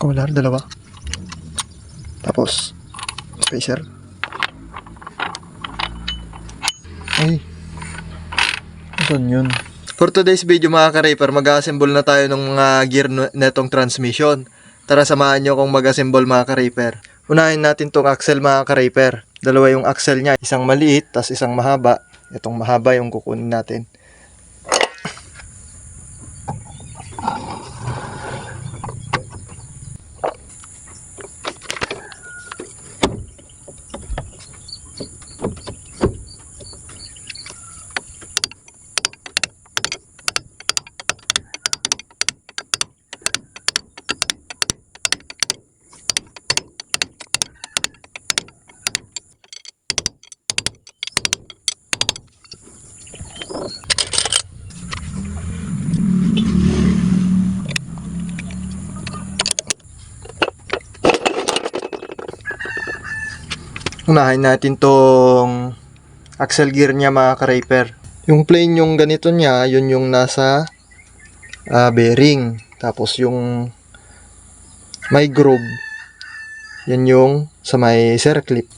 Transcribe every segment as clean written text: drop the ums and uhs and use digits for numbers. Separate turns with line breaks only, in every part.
Collar, dalawa. Tapos, spacer. Ay, saan yun? For today's video mga ka-Reaper, mag-assemble na tayo ng mga gear netong transmission. Tara samahan nyo kung mag-assemble mga ka-Reaper. Unahin natin tong axle mga ka-Reaper. Dalawa yung axle niya, isang maliit, tas isang mahaba. Itong mahaba yung kukunin natin. Unahin natin tong axle gear niya mga ka-Reaper. Yung plain yung ganito niya, yun yung nasa bearing. Tapos yung may groove, yan yung sa may circlip.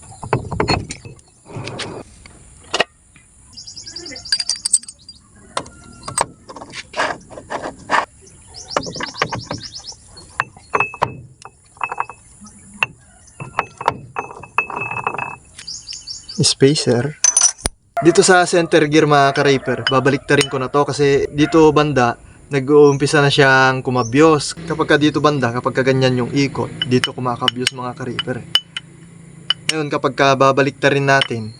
Spacer. Dito sa center gear mga ka-Reaper, babaliktarin ko na to kasi dito banda nag-uumpisa na siyang kumabyos. Kapag dito banda, kapag ganyan yung ikot, dito kumakabyos mga ka-Reaper. Ngayon kapag babaliktarin natin,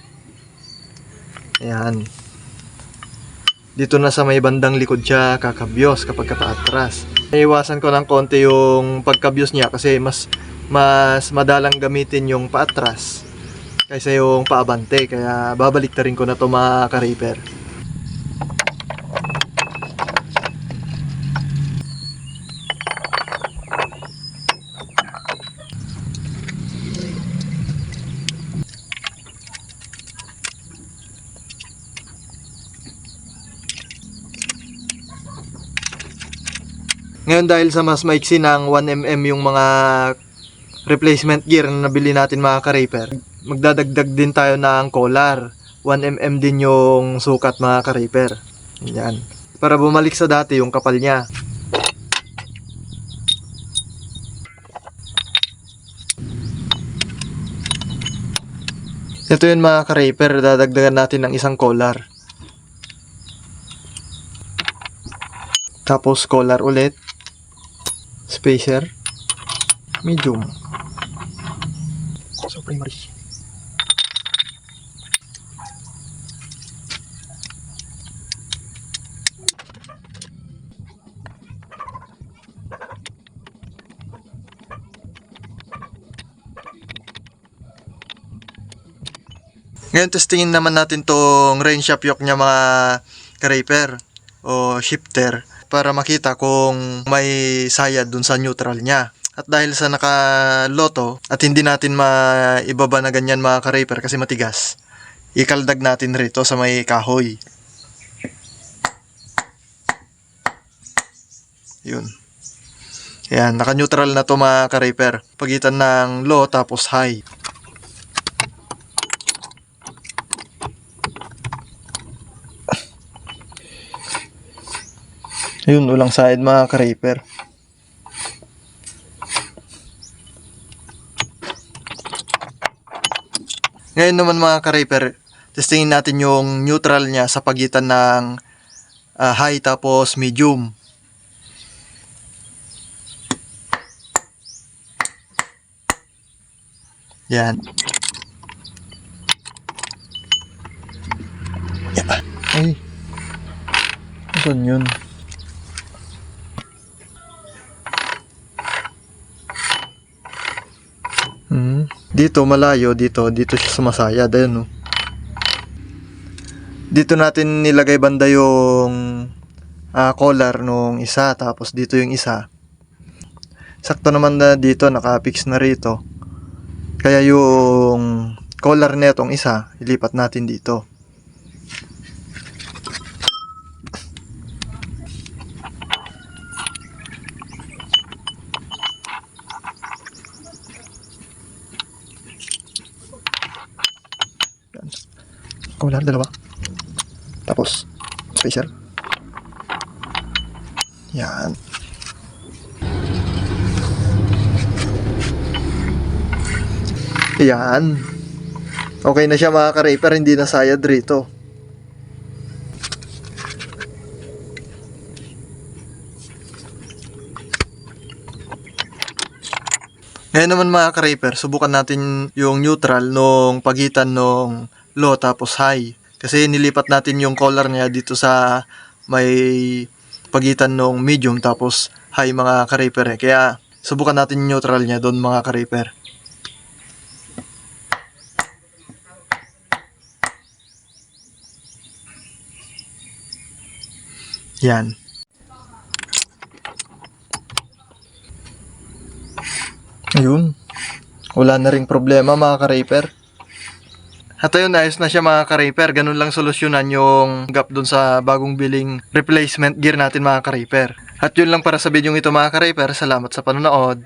ayan, dito na sa may bandang likod siya kakabyos kapag paatras. Naiwasan ko ng konti yung pagkabyos niya kasi mas madalang gamitin yung paatras kaysa yung paabante, kaya babaliktarin ko na to mga ka-Reaper. Ngayon dahil sa mas maiksi ng 1mm yung mga replacement gear na nabili natin mga ka-Reaper, magdadagdag din tayo ng collar. 1mm din yung sukat mga ka-Reaper. Yan. Para bumalik sa dati yung kapal niya. Ito yun mga ka-Reaper, dadagdagan natin ng isang collar. Tapos collar ulit. Spacer. Medium. So primary. Ngayon testingin naman natin tong range shaft yoke niya mga ka-Reaper o shifter para makita kung may sayad dun sa neutral niya. At dahil sa naka-loto at hindi natin maibaba na ganyan mga ka-Reaper kasi matigas, ikaldag natin rito sa may kahoy. Yun. Ayan, naka-neutral na to mga ka-Reaper. Pagitan ng low tapos high. Yun, ulang side mga ka-Reaper. Ngayon naman mga ka-Reaper, testingin natin yung neutral niya sa pagitan ng high tapos medium. Yan. Ay, saan yun? Dito malayo, dito siya sumasayad. Ayun, no? Dito natin nilagay banda yung collar nung isa, tapos dito yung isa. Sakto naman na dito, naka-fix na rito. Kaya yung collar netong isa, ilipat natin dito. Cooler, dalawa. Tapos, spacer. Yan. Yan. Okay na siya mga ka-raper, hindi na sayad rito. Ngayon naman mga ka-raper, subukan natin yung neutral nung pagitan nung low tapos high. Kasi nilipat natin yung collar niya dito sa may pagitan nung medium tapos high mga ka-raper. Kaya subukan natin yung neutral niya doon mga ka-raper. Yan. Ayun. Wala na ring problema mga ka-raper. At ayun, ayos na siya mga ka-raper. Ganun lang solusyonan yung gap dun sa bagong biling replacement gear natin mga ka-raper. At yun lang para sa video ito mga ka-raper. Salamat sa panonood.